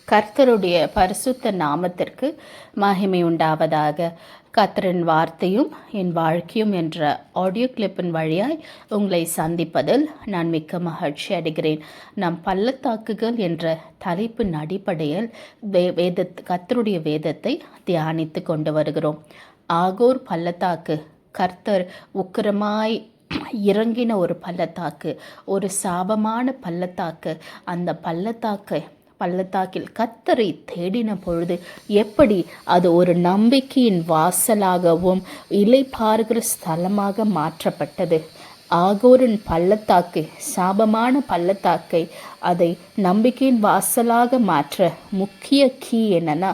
கர்த்தருடைய பரிசுத்த நாமத்திற்கு மகிமை உண்டாவதாக. கர்த்தரின் வார்த்தையும் என் வாழ்க்கையும் என்ற ஆடியோ கிளிப்பின் வழியாய் உங்களை சந்திப்பதில் நான் மிக்க மகிழ்ச்சி அடைகிறேன். நம் பள்ளத்தாக்குகள் என்ற தலைப்பின் அடிப்படையில் கர்த்தருடைய வேதத்தை தியானித்து கொண்டு வருகிறோம். ஆகோர் பள்ளத்தாக்கு கர்த்தர் உக்கிரமாய் இறங்கின ஒரு பள்ளத்தாக்கு, ஒரு சாபமான பள்ளத்தாக்கு. அந்த பள்ளத்தாக்கில் கர்த்தரை தேடின பொழுது எப்படி அது ஒரு நம்பிக்கையின் வாசலாகவும் இளைப்பாறுகிற ஸ்தலமாக மாற்றப்பட்டது. ஆகோரின் பள்ளத்தாக்கு, சாபமான பள்ளத்தாக்கை அதை நம்பிக்கையின் வாசலாக மாற்ற முக்கிய கீ என்னன்னா,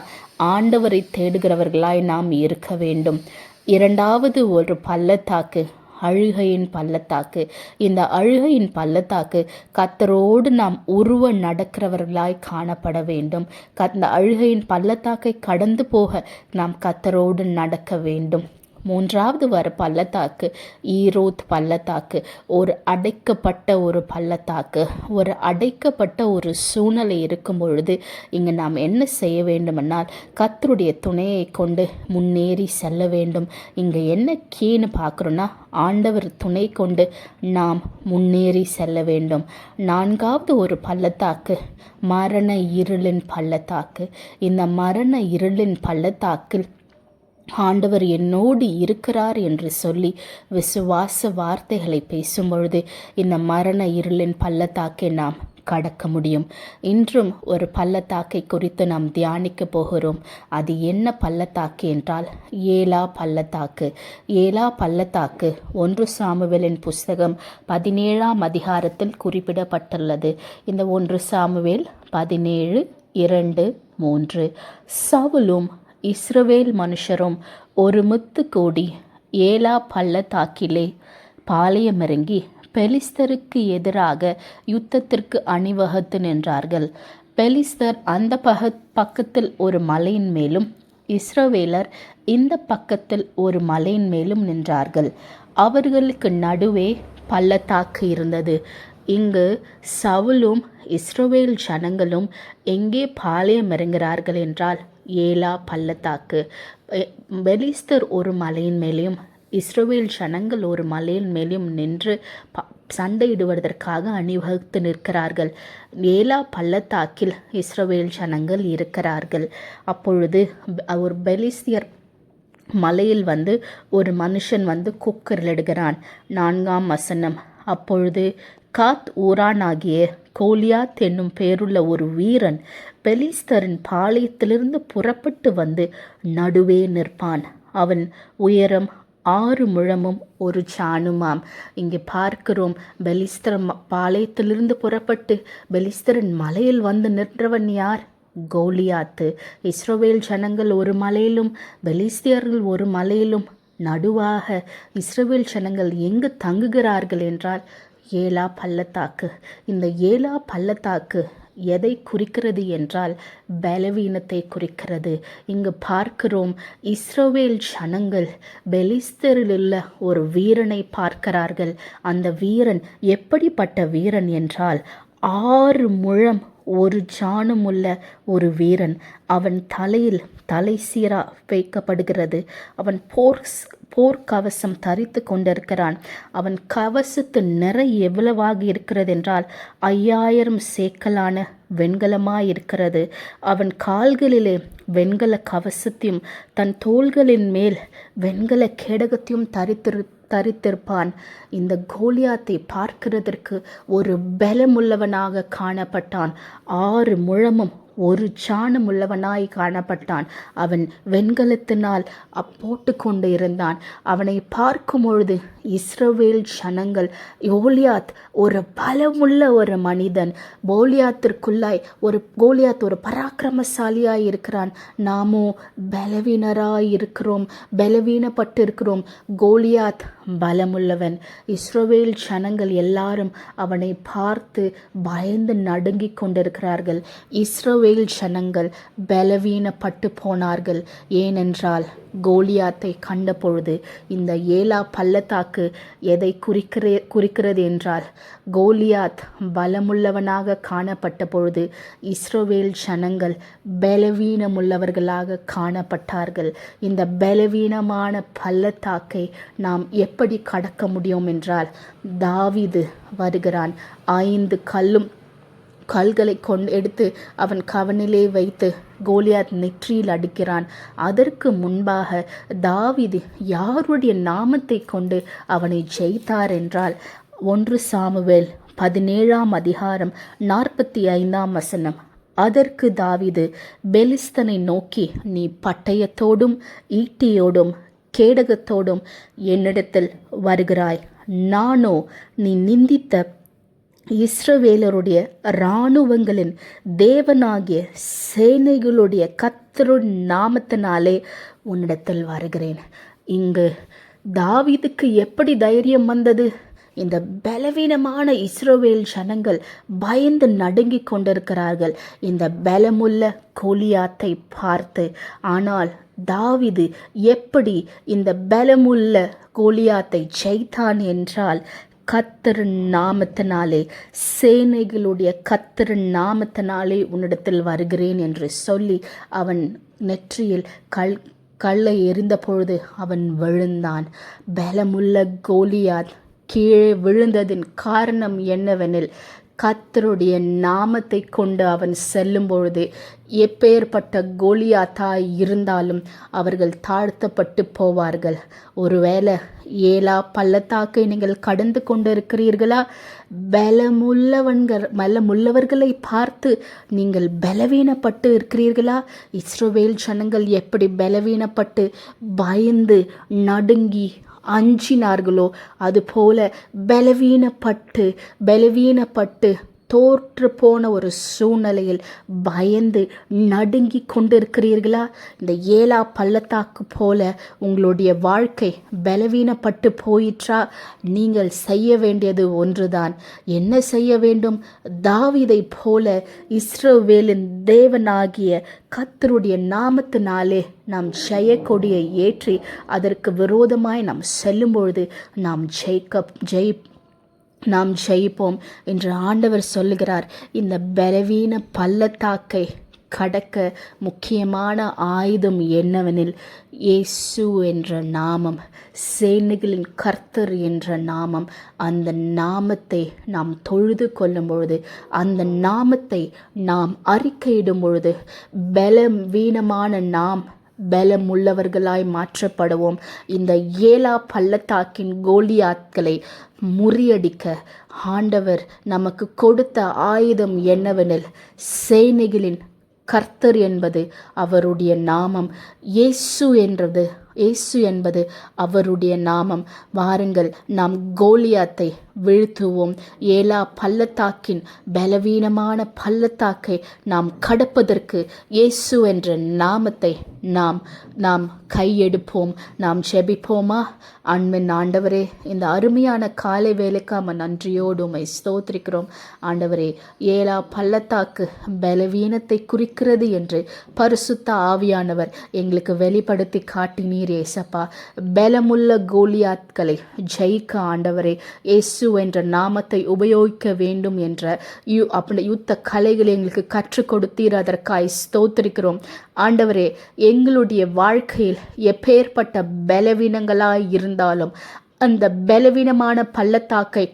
ஆண்டவரை தேடுகிறவர்களாய் நாம் இருக்க வேண்டும். இரண்டாவது ஒரு பள்ளத்தாக்கு, அழுகையின் பள்ளத்தாக்கு. இந்த அழுகையின் பள்ளத்தாக்கு கர்த்தரோடு நாம் உருவ நடக்கிறவர்களாய் காணப்பட வேண்டும். இந்த அழுகையின் பள்ளத்தாக்கை கடந்து போக நாம் கர்த்தரோடு நடக்க வேண்டும். மூன்றாவது வர பள்ளத்தாக்கு ஈரோத் பள்ளத்தாக்கு. ஒரு அடைக்கப்பட்ட ஒரு பள்ளத்தாக்கு, ஒரு அடைக்கப்பட்ட ஒரு சூழ்நிலை இருக்கும் பொழுது இங்கு நாம் என்ன செய்ய வேண்டுமென்றால் கர்த்தருடைய துணையை கொண்டு முன்னேறி செல்ல வேண்டும். இங்கே என்ன கீன்னு பார்க்குறோன்னா, ஆண்டவர் துணை கொண்டு நாம் முன்னேறி செல்ல வேண்டும். நான்காவது ஒரு பள்ளத்தாக்கு மரண இருளின் பள்ளத்தாக்கு. இந்த மரண இருளின் பள்ளத்தாக்கில் ஆண்டவர் என்னோடு இருக்கிறார் என்று சொல்லி விசுவாச வார்த்தைகளை பேசும் பொழுது இந்த மரண இருளின் பள்ளத்தாக்கை நாம் கடக்க முடியும். இன்றும் ஒரு பள்ளத்தாக்கை குறித்து நாம் தியானிக்க போகிறோம். அது என்ன பள்ளத்தாக்கு என்றால் ஏலா பள்ளத்தாக்கு. ஏலா பள்ளத்தாக்கு 1 சாமுவேலின் புஸ்தகம் 17ஆம் அதிகாரத்தில் குறிப்பிடப்பட்டுள்ளது. இந்த 1 சாமுவேல் 17:2-3. சவுலும் இஸ்ரவேல் மனுஷரும் ஒருமித்து கூடி ஏலா பள்ளத்தாக்கிலே பாளையமிறங்கி பெலிஸ்தருக்கு எதிராக யுத்தத்திற்கு அணிவகுத்து நின்றார்கள். பெலிஸ்தர் அந்த பக்கத்தில் ஒரு மலையின் மேலும், இஸ்ரவேலர் இந்த பக்கத்தில் ஒரு மலையின் மேலும் நின்றார்கள். அவர்களுக்கு நடுவே பள்ளத்தாக்கு இருந்தது. இங்கு சவுலும் இஸ்ரவேல் ஜனங்களும் எங்கே பாளையம் இறங்குகிறார்கள் என்றால் ஏலா பள்ளத்தாக்கு. பெலிஸ்தர் ஒரு மலையின் மேலேயும் இஸ்ரவேல் ஜனங்கள் ஒரு மலையின் மேலேயும் நின்று சண்டையிடுவதற்காக அணிவகுத்து நிற்கிறார்கள். ஏலா பள்ளத்தாக்கில் இஸ்ரவேல் ஜனங்கள் இருக்கிறார்கள். அப்பொழுது ஒரு பெலிஸ்தியர் மலையில் ஒரு மனுஷன் கூக்குரலிடுகிறான். 4ஆம் வசனம். அப்பொழுது காத் ஊரானாகிய கோலியாத் என்னும் பேருள்ள ஒரு வீரன் பெலிஸ்தரின் பாளையத்திலிருந்து புறப்பட்டு நடுவே நிற்பான். அவன் உயரம் 6 முழமும் 1 சாணுமாம். இங்கே பார்க்கிறோம், பெலிஸ்தர் பாளையத்திலிருந்து புறப்பட்டு பெலிஸ்தரின் மலையில் நின்றவன் யார்? கோலியாத்து. இஸ்ரவேல் ஜனங்கள் ஒரு மலையிலும் பெலிஸ்தியர்கள் ஒரு மலையிலும் நடுவாக இஸ்ரவேல் ஜனங்கள் எங்கு தங்குகிறார்கள் என்றால் ஏலா பள்ளத்தாக்கு. இந்த ஏலா பள்ளத்தாக்கு எதை குறிக்கிறது என்றால் பலவீனத்தை குறிக்கிறது. இங்கு பார்க்கிறோம், இஸ்ரவேல் ஜனங்கள் பெலிஸ்தரில் உள்ள ஒரு வீரனை பார்க்கிறார்கள். அந்த வீரன் எப்படிப்பட்ட வீரன் என்றால் 6 முழம் 1 சாணம் உள்ள ஒரு வீரன். அவன் தலையில் தலை சீரா வைக்கப்படுகிறது. அவன் போர்க்கவசம் தரித்து கொண்டிருக்கிறான். அவன் கவசத்து நிறை எவ்வளவாக இருக்கிறது என்றால் 5000 சேக்கலான வெண்கலமாயிருக்கிறது. அவன் கால்களிலே வெண்கல கவசத்தையும் தன் தோள்களின் மேல் வெண்கல கேடகத்தையும் தரித்திருப்பான். இந்த கோலியாத்தை பார்க்கிறதற்கு ஒரு பலமுள்ளவனாக காணப்பட்டான். 6 முழமும் 1 சாணம் உள்ளவனாய் காணப்பட்டான். அவன் வெண்கலத்தினால் போட்டு கொண்டு இருந்தான். அவனை பார்க்கும் பொழுது இஸ்ரவேல் ஜனங்கள், கோலியாத் ஒரு பலமுள்ள ஒரு மனிதன், கோலியாத் ஒரு பராக்கிரமசாலியாய் இருக்கிறான், நாமோ பலவீனராய் இருக்கிறோம், பலவீனப்பட்டு இருக்கிறோம். கோலியாத் பலமுள்ளவன். இஸ்ரவேல் ஜனங்கள் எல்லாரும் அவனை பார்த்து பயந்து நடுங்கிக் கொண்டிருக்கிறார்கள். இஸ்ரவேல் இஸ்ரவேல் ஜனங்கள் பலவீனப்பட்டு போனார்கள். ஏனென்றால் கோலியாத்தை கண்ட பொழுது, இந்த ஏலா பள்ளத்தாக்கு எதை குறிக்கிறது என்றால், கோலியாத் பலமுள்ளவனாக காணப்பட்ட பொழுது இஸ்ரவேல் ஜனங்கள் பலவீனமுள்ளவர்களாக காணப்பட்டார்கள். இந்த பலவீனமான பள்ளத்தாக்கை நாம் எப்படி கடக்க முடியும் என்றால், தாவீது வருகிறான். 5 கல்களை எடுத்து அவன் கவனிலே வைத்து கோலியாத் நெற்றியில் அடிக்கிறான். அதற்கு முன்பாக தாவீது யாருடைய நாமத்தை கொண்டு அவனை ஜெயித்தார் என்றால், 1 சாமுவேல் 17ஆம் அதிகாரம் 45ஆம் வசனம். அதற்கு தாவீது பெலிஸ்தனை நோக்கி, நீ பட்டயத்தோடும் ஈட்டியோடும் கேடகத்தோடும் என்னிடத்தில் வருகிறாய், நானோ நீ நிந்தித்த இஸ்ரவேலருடைய இராணுவங்களின் தேவனாகிய சேனைகளுடைய கர்த்தரின் நாமத்தினாலே உன்னிடத்தில் வருகிறேன். இங்கு தாவீதுக்கு எப்படி தைரியம் வந்தது? இந்த பலவீனமான இஸ்ரவேல் ஜனங்கள் பயந்து நடுங்கி கொண்டிருக்கிறார்கள் இந்த பலமுள்ள கோலியாத்தை பார்த்து. ஆனால் தாவீது எப்படி இந்த பலமுள்ள கோலியாத்தை ஜெயித்தான் என்றால், கர்த்தரின் நாமத்தினாலே, சேனைகளுடைய கர்த்தரின் நாமத்தினாலே உன்னிடத்தில் வருகிறேன் என்று சொல்லி அவன் நெற்றியில் கல்லை எறிந்த பொழுது அவன் விழுந்தான். பலமுள்ள கோலியாத் கீழே விழுந்ததின் காரணம் என்னவெனில், கர்த்தருடைய நாமத்தை கொண்டு அவன் செல்லும் பொழுது எப்பேற்பட்ட கோலியாத்தாய் இருந்தாலும் அவர்கள் தாழ்த்தப்பட்டு போவார்கள். ஒருவேளை ஏலா பள்ளத்தாக்கை நீங்கள் கடந்து கொண்டிருக்கிறீர்களா? பலமுள்ளவர்களை பார்த்து நீங்கள் பலவீனப்பட்டு இருக்கிறீர்களா? இஸ்ரவேல் ஜனங்கள் எப்படி பலவீனப்பட்டு பயந்து நடுங்கி அஞ்சினார்களோ அதுபோல பலவீனப்பட்டு தோற்று போன ஒரு சூழ்நிலையில் பயந்து நடுங்கி கொண்டிருக்கிறீர்களா? இந்த ஏலா பள்ளத்தாக்கு போல உங்களுடைய வாழ்க்கை பலவீனப்பட்டு போயிற்றா? நீங்கள் செய்ய வேண்டியது ஒன்றுதான். என்ன செய்ய வேண்டும்? தாவீதை போல இஸ்ரவேலின் தேவனாகிய கர்த்தருடைய நாமத்தினாலே நாம் ஜெயக்கொடியை ஏற்றி அதற்கு விரோதமாய் நாம் செல்லும் பொழுது நாம் ஜெயிப்போம் என்று ஆண்டவர் சொல்லுகிறார். இந்த பலவீன பள்ளத்தாக்கை கடக்க முக்கியமான ஆயுதம் என்னவெனில், இயேசு என்ற நாமம், சேனைகளின் கர்த்தர் என்ற நாமம். அந்த நாமத்தை நாம் தொழுது கொள்ளும் பொழுது, அந்த நாமத்தை நாம் அறிக்கையிடும் பொழுது, பலவீனமான நாம் பலமுள்ளவர்களாய் மாற்றப்படுவோம். இந்த ஏலா பள்ளத்தாக்கின் கோலியாத்களை முறியடிக்க ஆண்டவர் நமக்கு கொடுத்த ஆயுதம் என்னவெனில், சேனைகளின் கர்த்தர் என்பது அவருடைய நாமம். இயேசு என்பது அவருடைய நாமம். வாருங்கள், நாம் கோலியாத்தை வீழ்த்துவோம். ஏலா பள்ளத்தாக்கின் பலவீனமான பள்ளத்தாக்கை நாம் கடப்பதற்கு இயேசு என்ற நாமத்தை நாம் கையெடுப்போம். நாம் ஜெபிப்போமா? அன்பின் ஆண்டவரே, இந்த அருமையான காலை வேலைக்காம நன்றியோடு உம்மை ஸ்தோத்திரிக்கிறோம். ஆண்டவரே, ஏலா பள்ளத்தாக்கு பலவீனத்தை குறிக்கிறது என்று பரிசுத்த ஆவியானவர் எங்களுக்கு வெளிப்படுத்தி காட்டினீர் ஏசப்பா. பலமுள்ள கோலியாத்களை ஜெயிக்க ஆண்டவரே இயேசு என்ற நாமத்தை உபயோகிக்க வேண்டும் என்ற அப்படி யுத்த கலைகளை எங்களுக்கு கற்றுக் கொடுத்தீர். அதற்காய் ஸ்தோத்திரிக்கிறோம். ஆண்டவரே, எங்களுடைய வாழ்க்கையில் எப்பேற்பட்ட பலவீனங்களாய் இருந்தாலும் அந்த பலவீனமான பள்ளத்தாக்கை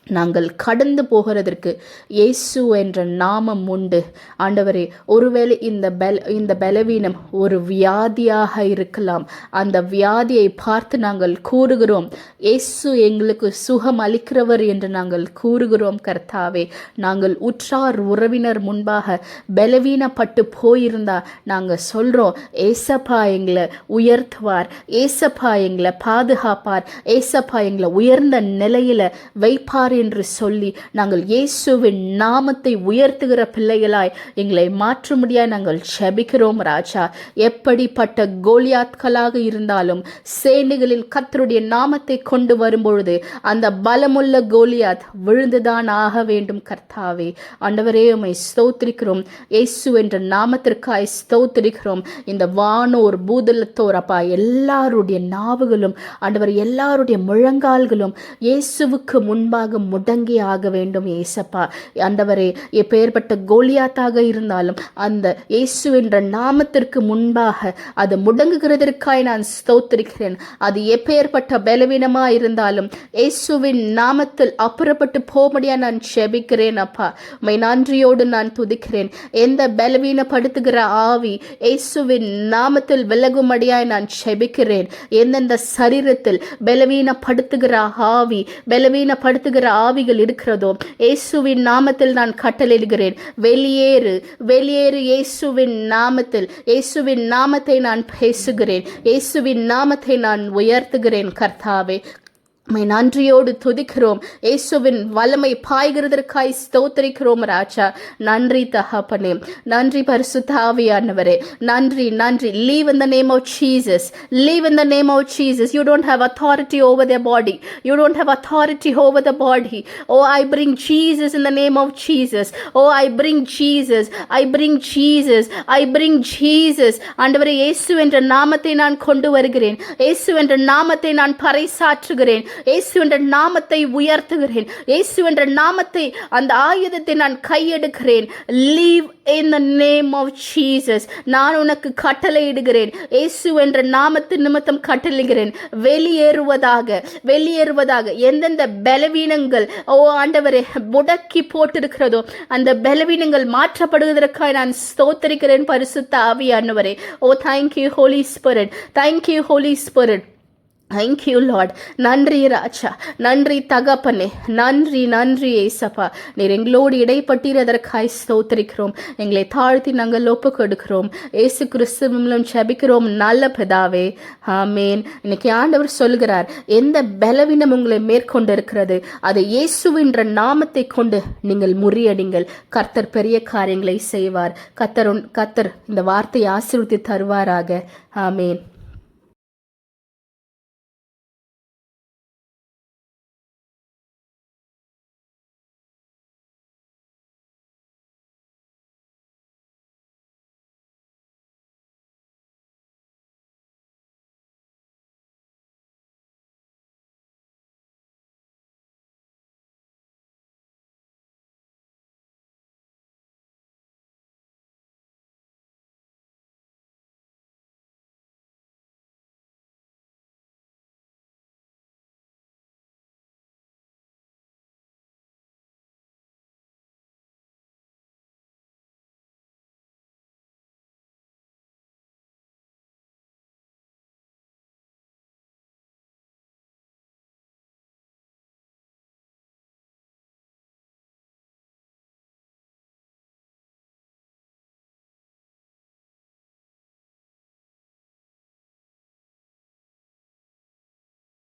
நாங்கள் கடந்து போகிறதற்கு இயேசு என்ற நாமம் உண்டு. ஆண்டவரே, ஒருவேளை இந்த பலவீனம் ஒரு வியாதியாக இருக்கலாம். அந்த வியாதியை பார்த்து நாங்கள் கூறுகிறோம், இயேசு எங்களுக்கு சுகம் அளிக்கிறவர் என்று நாங்கள் கூறுகிறோம். கர்த்தாவே, நாங்கள் உற்றார் உறவினர் முன்பாக பலவீனப்பட்டு போயிருந்தா நாங்கள் சொல்கிறோம், ஏசப்பா எங்களை உயர்த்துவார், ஏசப்பா எங்களை பாதுகாப்பார், ஏசப்பா எங்களை உயர்ந்த நிலையில் வைப்பார் இருக்கிறார் என்று சொல்லி நாங்கள் இயேசுவின் நாமத்தை உயர்த்துகிற பிள்ளைகளாய் எங்களை மாற்றும்படியாய் நாங்கள் ஜெபிக்கிறோம் ராஜா. எப்படிப்பட்ட கோலியாத்களாக இருந்தாலும் சேனைகளின் கர்த்தருடைய நாமத்தை கொண்டு வரும்பொழுது அந்த பலமுள்ள கோலியாத் விழுந்துதான் ஆக வேண்டும் கர்த்தாவே. ஆண்டவரே உம்மை ஸ்தோத்திரிக்கிறோம். இயேசு என்ற நாமத்திற்காய் ஸ்தோத்திரிக்கிறோம். இந்த வானோர் பூதலத்தோர் அப்பா எல்லாருடைய நாவுகளும் ஆண்டவர் எல்லாருடைய முழங்கால்களும் இயேசுவுக்கு முன்பாக முடங்கி ஆக வேண்டும் ஏசப்பா. ஆண்டவரே எப்பேற்பட்ட கோலியாத்தாக இருந்தாலும் அந்த இயேசு என்ற நாமத்திற்கு முன்பாக அது முடங்குகிறதற்காய் நான் ஸ்தோத்திரிக்கிறேன். அது எப்பேற்பட்ட பலவீனமா இருந்தாலும் இயேசுவின் நாமத்தில் அப்புறப்பட்டு போம்படியா நான் ஜெபிக்கிறேன் அப்பா. உம்மை நன்றியோடு நான் துதிக்கிறேன். எந்த பலவீனப்படுத்துகிற ஆவி இயேசுவின் நாமத்தில் விலகும்படியாய் நான் ஜெபிக்கிறேன். எந்தெந்த சரீரத்தில் பலவீனப்படுத்துகிற பலவீனப்படுத்துகிற ஆவிகள் இருக்கிறதோ இயேசுவின் நாமத்தில் நான் கட்டளையிடுகிறேன். வெளியேறு வெளியேறு இயேசுவின் நாமத்தில். இயேசுவின் நாமத்தை நான் பேசுகிறேன். இயேசுவின் நாமத்தை நான் உயர்த்துகிறேன் கர்த்தாவே. உம்மை நன்றியோடு துதிக்கிறோம். இயேசுவின் வல்லமை பாய்கிறதற்காய் ஸ்தோத்திரிக்கிறோம் ராஜா. நன்றி தகப்பனே. நன்றி பரிசுத்த ஆவியானவரே. நன்றி நன்றி. Live in the name of Jesus. Live in the name of Jesus. You don't have authority over their body. You don't have authority over the body. Oh, I bring Jesus in the name of Jesus. Oh, I bring Jesus. I bring Jesus. I bring Jesus. ஆண்டவரே இயேசு என்ற நாமத்தை நான் கொண்டு வருகிறேன். இயேசு என்ற நாமத்தை நான் பறைசாற்றுகிறேன். இயேசு என்ற நாமத்தை உயர்த்துகிறேன். இயேசு என்ற நாமத்தை அந்த ஆயுதத்தை நான் கையெடுக்கிறேன். Live in the name of Jesus. நான் உனக்கு கட்டளையிடுகிறேன். இயேசு என்ற நாமத்தின் நிமித்தம் கட்டளையிடுகிறேன். வெளியேறுவதாக எந்தெந்த பலவீனங்கள் ஆண்டவரே முடக்கி போட்டிருக்கிறதோ அந்த பலவீனங்கள் மாற்றப்படுவதற்காக நான் ஸ்தோத்திரிக்கிறேன் பரிசுத்த ஆவியானவரே. thank you Holy Spirit. Thank you Holy Spirit. Thank you Lord. நன்றி ராஜா. நன்றி தகப்பனே. நன்றி நன்றி ஏசப்பா. நீர் எங்களோடு இடைப்பட்டீரதற்காய் ஸ்தோத்திரிக்கிறோம். எங்களை தாழ்த்தி நாங்கள் ஒப்பு கொடுக்கிறோம். இயேசு கிறிஸ்துவிலும் ஜெபிக்கிறோம் நல்ல பிதாவே. ஆமேன். இன்னைக்கு ஆண்டவர் சொல்கிறார், எந்த பலவீனம் உங்களை மேற்கொண்டிருக்கிறது அதை இயேசுவின்ற நாமத்தை கொண்டு நீங்கள் முறியடிங்கள். கர்த்தர் பெரிய காரியங்களை செய்வார். கர்த்தர் இந்த வார்த்தையை ஆசீர்வதித்து தருவாராக. ஆமேன்.